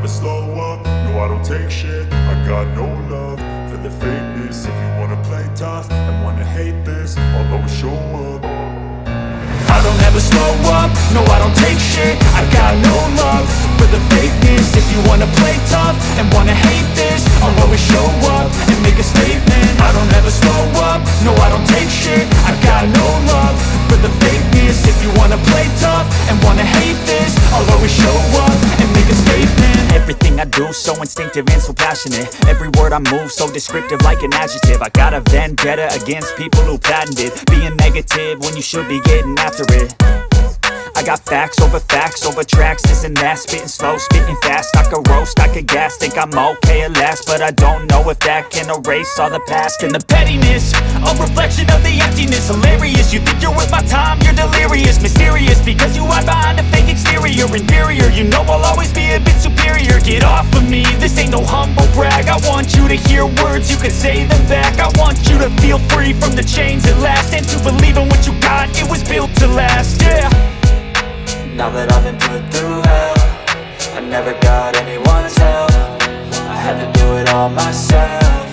slow up, no I don't take shit. I got no love for the fakeness. If you wanna play tough and wanna hate this, I'll always show up. I don't ever slow up, no I don't take shit. I got no love for the fakeness. If you wanna play tough and wanna hate this, I'll always show up and make a statement. I don't ever slow up, no I don't take shit. I got no love for the fakeness. If you wanna play tough and wanna hate this, I'll always show up and make a statement. Everything I do so instinctive and so passionate. Every word I move so descriptive like an adjective. I got a vendetta against people who patented being negative when you should be getting after it. I got facts over tracks, this and that. Spitting slow, spitting fast, I could roast, I could gas. Think I'm okay at last, but I don't know if that can erase all the past. And the pettiness, a reflection of the emptiness. Hilarious, you think you're worth my time, you're delirious. Mysterious, because you hide behind a fake exterior. Inferior, you know I'll always be a bit superior. Get off of me, this ain't no humble brag. I want you to hear words, you can say them back. I want you to feel free from the chains at last, and to believe in what you got, it was built to last, yeah. Now that I've been put through hell, I never got anyone's help. I had to do it all myself.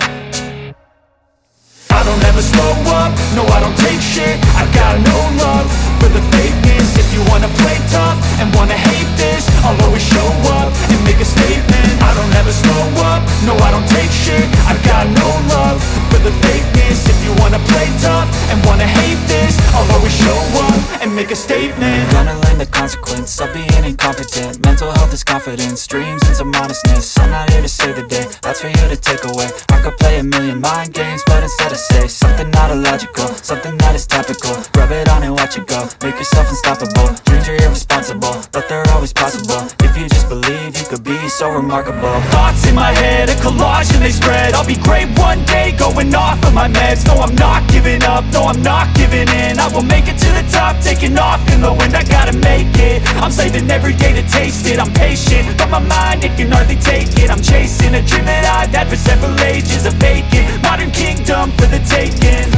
I don't ever slow up, no I don't take shit. I got no love for the fakeness. If you wanna play tough and wanna hate this, I'll always show up and make a statement. I don't ever slow up, no I don't take shit. I got no love for the fakeness. If you wanna play tough and wanna hate this, I'll always show up and make a statement. Gonna learn the consequence of being incompetent. Mental health is confidence, dreams and some honestness. I'm not here to save the day, that's for you to take away. I could play a million mind games, but instead I say something not illogical, something that is topical. Rub it on and watch it go, make yourself unstoppable. Dreams are irresponsible, but they're always possible. If you just believe, you could be so remarkable. Thoughts in my head, a collage and they spread. I'll be great one day, going off of my meds. No, I'm not giving up, no, I'm not giving in. I will make it to the top, taking off in the wind. I gotta make it, I'm saving every day to taste it. I'm patient, but my mind, it can hardly take it. I'm chasing a dream that I've had for several ages. A vacant, modern kingdom for the taking.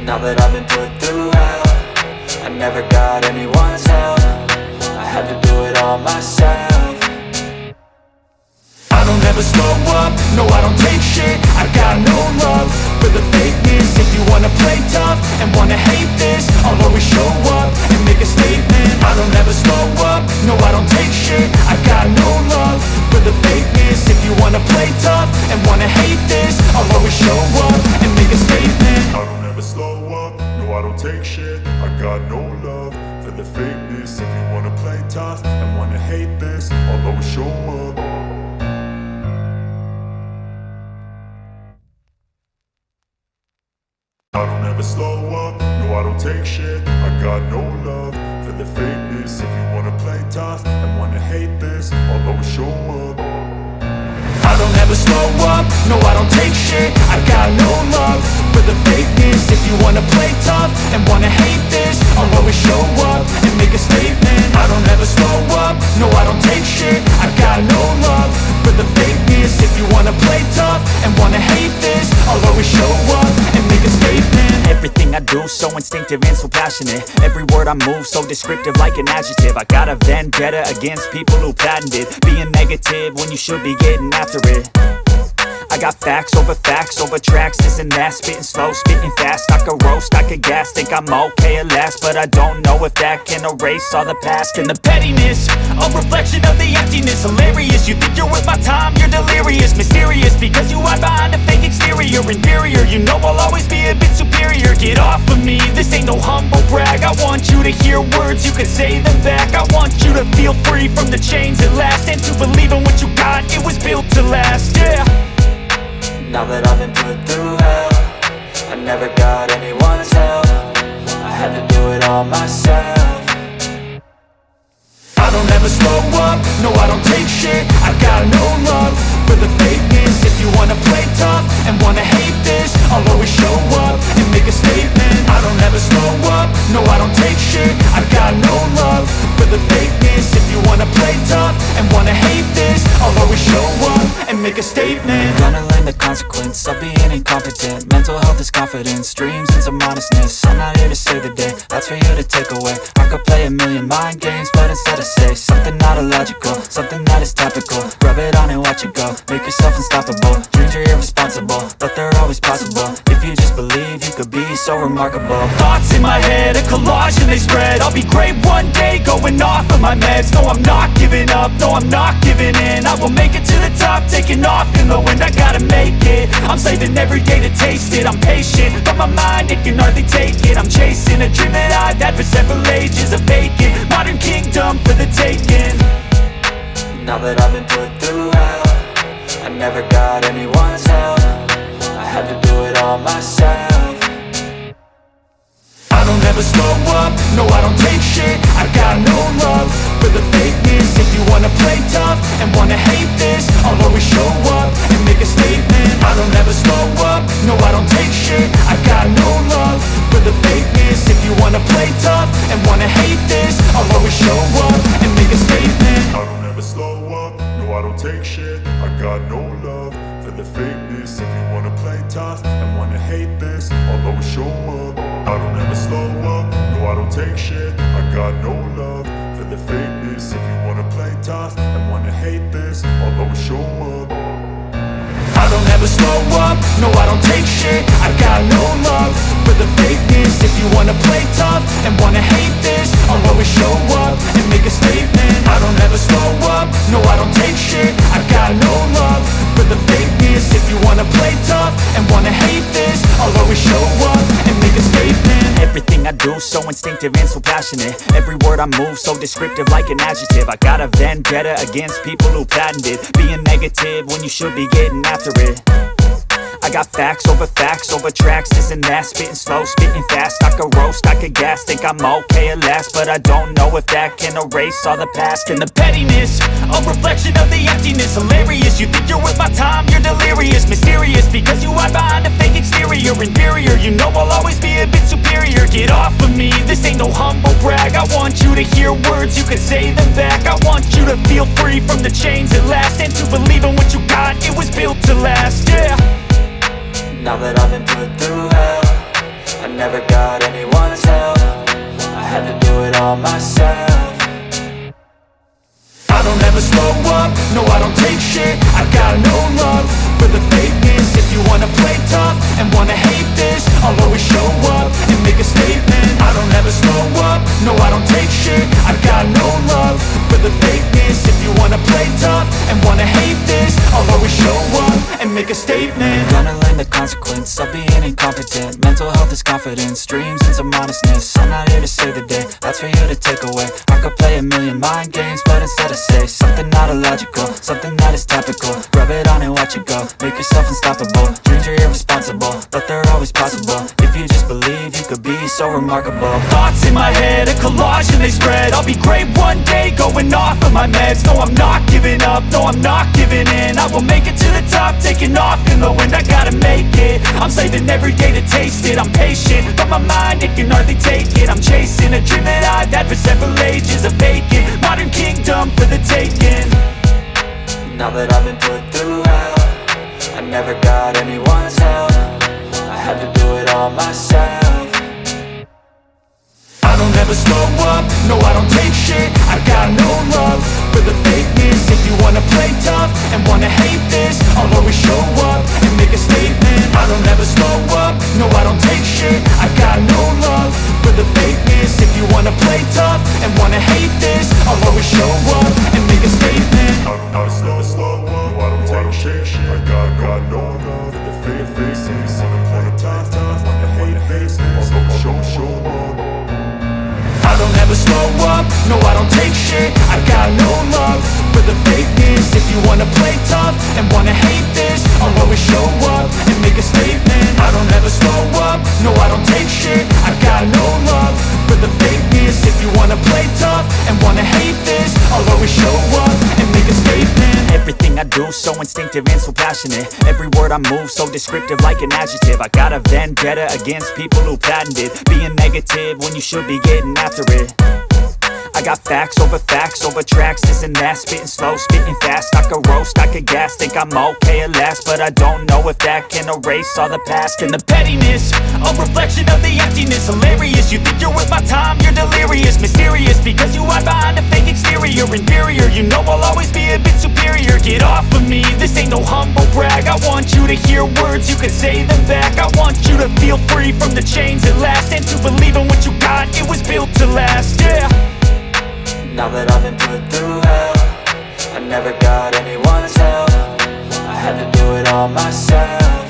Now that I've been put through hell, I never got anyone's help. I had to do it all myself. I don't ever slow up, no I don't take shit. I got no love for the fakeness. If you wanna play tough and wanna hate this, I'll always show up and make a statement. I don't ever slow up, no I don't take shit. I got no love for the fakeness. If you wanna play tough and wanna hate this, I'll always show up and make a statement. I don't ever slow up, no I don't take shit. I got no love for the fakeness. If you wanna play tough and wanna hate this, I'll always show up. I don't ever slow up, no I don't take shit. I got no love for the fakeness. If you wanna play tough and wanna hate this, I'll always show up. I don't ever slow up, no I don't take shit. I got no love for the fakeness. If you wanna play tough and wanna hate this, I'll always show up and make a statement. I don't ever slow up, no I don't take shit. I got no love for the fakeness. If you wanna play tough and wanna hate this, I'll always show up and make a statement. Everything I do so instinctive and so passionate. Every word I move so descriptive like an adjective. I got a vendetta against people who patented being negative when you should be getting after it. I got facts over tracks, this and that. Spitting slow, spitting fast, I could roast, I could gas. Think I'm okay at last, but I don't know if that can erase all the past. And the pettiness, a reflection of the emptiness. Hilarious, you think you're worth my time, you're delirious. Mysterious, because you hide behind a fake exterior. Inferior, you know I'll always be a bit superior. Get off of me, this ain't no humble brag. I want you to hear words, you can say them back. I want you to feel free from the chains at last, and to believe in what you got, it was built to last, yeah. Now that I've been put through hell, I never got anyone's help. I had to do it all myself. I don't ever slow up, no I don't take shit. I got no love for the fakeness. If you wanna play tough and wanna hate this, I'll always show up and make a statement. I don't ever slow up, no I don't take shit. I got no love for the fakeness. If you wanna play tough and wanna hate this, I'll always show up and and make a statement. Gonna learn the consequence of being incompetent. Mental health is confidence, dreams and some honestness. I'm not here to save the day, that's for you to take away. I could play a million mind games, but instead I say something not illogical, something that is topical. Rub it on and watch it go, make yourself unstoppable. Dreams are irresponsible, but they're always possible. If you just believe, you could be so remarkable. Thoughts in my head, a collage and they spread. I'll be great one day, going off of my meds. No, I'm not giving up, no, I'm not giving in. I will make it to the top, taking off in the wind. I gotta make it, I'm saving every day to taste it. I'm patient, but my mind, it can hardly take it. I'm chasing a dream that I've had for several ages. A vacant, modern kingdom for the taking. Now that I've been put through hell, I never got anyone's help. I had to do it all myself. I don't ever slow up, no I don't take shit. I got no love for the fakeness. If you wanna play tough and wanna hate this, I'll always show up and make a statement. I don't ever slow up, no I don't take shit. I got no love for the fakeness. If you wanna play tough and wanna hate this, I'll always show up and make a statement. I don't ever slow up, no I don't take shit. I got no love for the fakeness. If you wanna play tough and wanna hate this, I'll always show up. I don't ever slow up, no I don't take shit. I got no love for the fakeness. If you wanna play tough and wanna hate this, I'll always show up. I don't ever slow up, no I don't take shit. I got no love for the fakeness. If you wanna play tough and wanna hate this, I'll always show up and make a statement. I don't ever slow up, no I don't take shit. I got no love for the fakeness. If you wanna play tough and wanna hate this, I'll always show up and make a statement. Everything I do so instinctive and so passionate. Every word I move so descriptive like an adjective. I got a vendetta against people who patented being negative when you should be getting after it. I got facts over tracks, this and that. Spitting slow, spitting fast. I could roast, I could gas. Think I'm okay at last, but I don't know if that can erase all the past. And the pettiness, a reflection of the emptiness. Hilarious, you think you're worth my time, you're delirious. Mysterious, because you hide behind a fake exterior. Inferior, you know I'll always be a bit superior. Get off of me, this ain't no humble brag. I want you to hear words, you can say them back. I want you to feel free from the chains at last, and to believe in what you got, it was built to last, yeah. Now that I've been put through hell, I never got anyone's help. I had to do it all myself. I don't ever slow up, no I don't take shit. I got no love for the fakeness. If you wanna play tough and wanna hate this, I'll always show up and make a statement. I don't ever slow up, no I don't take shit. I got no love for the fakeness. If you wanna play tough and wanna hate this, I'll always show up and make a statement. Gonna learn the consequence of being incompetent. Mental health is confidence, dreams and some honestness. I'm not here to save the day, that's for you to take away. I could play a million mind games, but instead I say something not illogical, something that is topical. Rub it on and watch it go, make yourself unstoppable. Dreams are irresponsible, but they're always possible. If you just believe, you could be so remarkable. Thoughts in my head, a collage and they spread. I'll be great one day, going off of my meds. No, I'm not giving up, no, I'm not giving in. I will make it to the top, taking off in the wind. I gotta make it, I'm saving every day to taste it. I'm patient, but my mind, it can hardly take it. I'm chasing a dream that I've had for several ages. A vacant, modern kingdom for the taking. Now that I've been put through hell, I never got anyone's help. I had to do it all myself. I don't ever slow up, no I don't take shit. I got no love for the fakeness. If you wanna play tough and wanna hate this, I'll always show up and make a statement. I don't ever slow up, no I don't take shit. I got no love for the fakeness. If you wanna play tough and wanna hate this, I'll always show up and make a statement. I don't slow up, no I don't take shit. I got no love for the fakeness. If you wanna play tough, wanna hate this, I'll always show up. I don't ever slow up, no I don't take shit. I got no love for the fakeness. If you wanna play tough and wanna hate this, I'll always show up and make a statement. I don't ever slow up, no I don't take shit. I got no love for the fakeness. If you wanna play tough and wanna hate this, I'll always show do, so instinctive and so passionate. Every word I move, so descriptive like an adjective. I got a vendetta against people who patented being negative when you should be getting after it. I got facts over tracks, this and that. Spitting slow, spitting fast. I could roast, I could gas. Think I'm okay at last, but I don't know if that can erase all the past. And the pettiness, a reflection of the emptiness. Hilarious, you think you're worth my time, you're delirious. Mysterious, because you hide behind a fake exterior. Inferior, you know I'll always be a bit superior. Get off of me, this ain't no humble brag. I want you to hear words, you can say them back. I want you to feel free from the chains at last, and to believe in what you got, it was built to last, yeah. Now that I've been put through hell, I never got anyone's help. I had to do it all myself.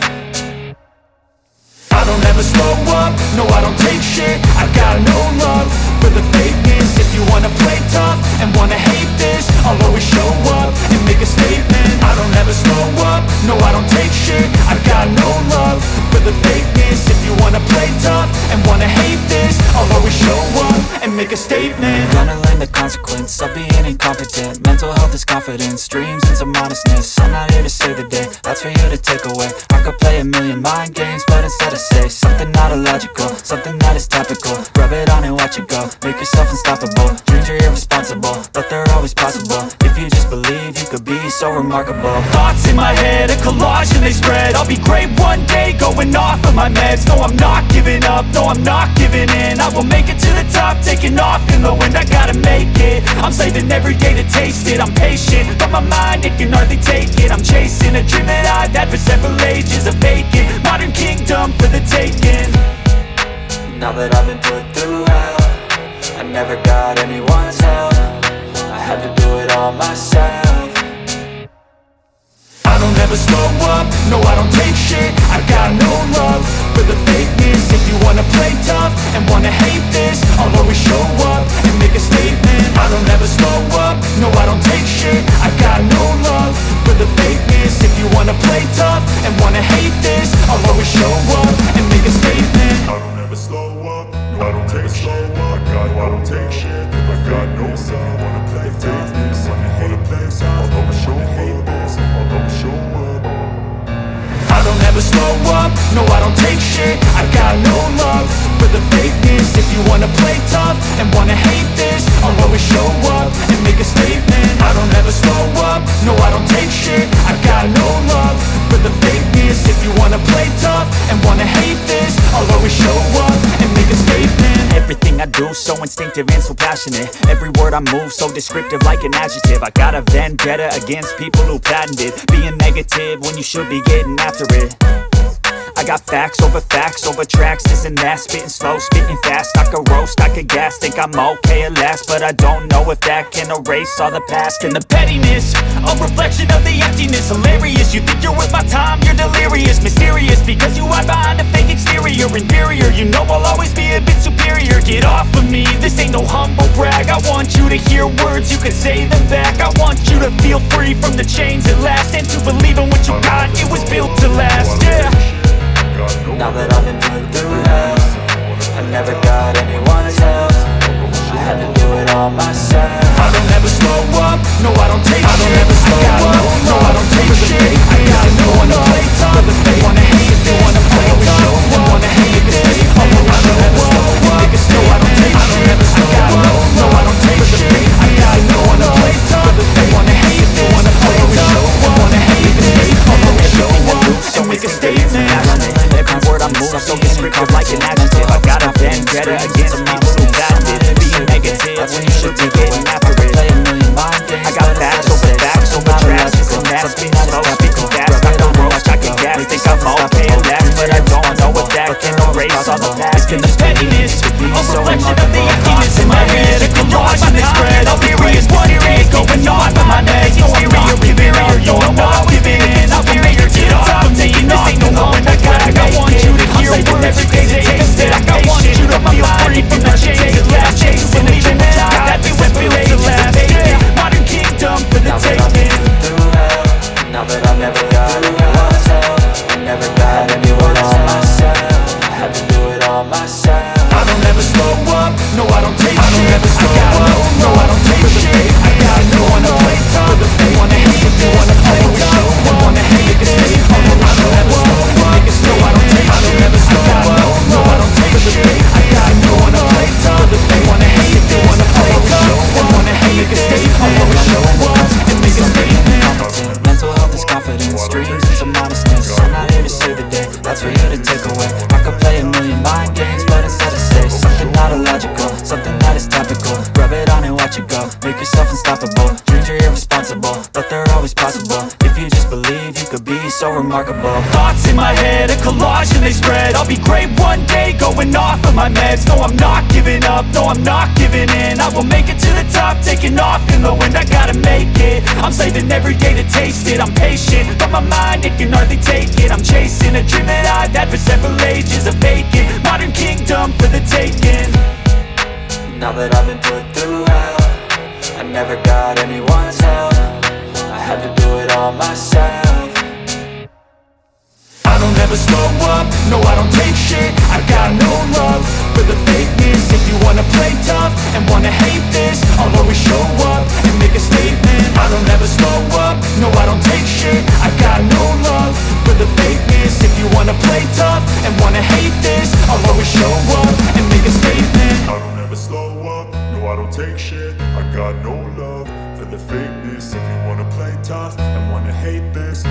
I don't ever slow up, no I don't take shit. I got no love for the fakeness. If you wanna play tough and wanna hate this, I'll always show up and make a statement. I don't ever slow up, no I don't take shit. I got no love for the fakeness. If you wanna play tough and wanna hate this, I'll always show up and make a statement. Gonna learn the consequence of being incompetent. Mental health is confidence, dreams and some honestness. I'm not here to save the day, that's for you to take away. I could play a million mind games, but instead I say something not illogical, something that is topical. Rub it on and watch it go, make yourself unstoppable. Dreams are irresponsible, but they're always possible. If you just believe, you could be so remarkable. Thoughts in my head, a collage and they spread. I'll be great one day, going off of my meds. No, I'm not giving up, no, I'm not giving in. I will make it to the top, taking off in the wind. I gotta make it, I'm saving every day to taste it. I'm patient, but my mind, it can hardly take it. I'm chasing a dream that I've had for several ages. A vacant, modern kingdom for the taking. Now that I've been put through hell, I never got anyone's help. I had to do it all myself. I don't ever slow up, no I don't take shit. I got no love for the fakeness. If you wanna play tough and wanna hate this, I'll always show up and make a statement. I don't ever slow up, no I don't take shit. I got no love for the fakeness. If you wanna play tough and wanna hate this, I'll always show up and make a statement. I don't ever slow up, no I don't take shit. I don't take shit. I got no love, wanna play tough, wanna hate this, I'll always show up, I'll always show up. I don't ever slow up, no I don't take shit. I got no love for the fakeness. If you wanna play tough and wanna hate this, I'll always show up and make a statement. I don't ever slow up, no I don't take shit. I got no love for the fakeness. If you wanna play tough and wanna hate this, I'll always show up and make a statement. Everything I do, so instinctive and so passionate. Every word I move, so descriptive like an adjective. I got a vendetta against people who patented being negative when you should be getting after it. I got facts over tracks, this and that. Spitting slow, spitting fast. I could roast, I could gas. Think I'm okay at last, but I don't know if that can erase all the past. And the pettiness, a reflection of the emptiness. Hilarious, you think you're worth my time, you're delirious. Mysterious, because you hide behind a fake exterior. Inferior, you know I'll always be a bit superior. Get off of me, this ain't no humble brag. I want you to hear words, you can say them back. I want you to feel free from the chains at last, and to believe in what you got, it was built to last, yeah. Now that I've been put through hell, I never got anyone's help. I had to do it all myself. I don't ever slow up, no I don't take shit. I don't ever slow up, no I don't take shit. I got no one to play tough, they wanna hate this, wanna play tough, and wanna hate this. I don't ever slow up, niggas know I don't take shit. I got no I don't take shit. I got no one to play tough, they wanna hate this, wanna play tough, and wanna hate this. I'll always show up and make a statement. Every word I move, so descriptive like an adjective. I got a vendetta against people who patented being negative when you should be getting after it. I got facts over always possible. If you just believe, you could be so remarkable. Thoughts in my head, a collage and they spread. I'll be great one day, going off of my meds. No, I'm not giving up, no, I'm not giving in. I will make it to the top, taking off in the wind. I gotta make it, I'm saving every day to taste it. I'm patient, but my mind, it can hardly take it. I'm chasing a dream that I've had for several ages. A vacant, modern kingdom for the taking. Now that I've been put through hell, I never got anyone's help. I had to do it all myself. I don't ever slow up, no I don't take shit. I got no love for the fakeness. If you wanna play tough and wanna hate this, I'll always show up and make a statement. I don't ever slow up, no I don't take shit. I got no love for the fakeness. If you wanna play tough and wanna hate this, I'll always show up and make a statement. I don't ever slow up, no I don't take shit. I got no love for the fakeness. If you wanna play tough and wanna hate this,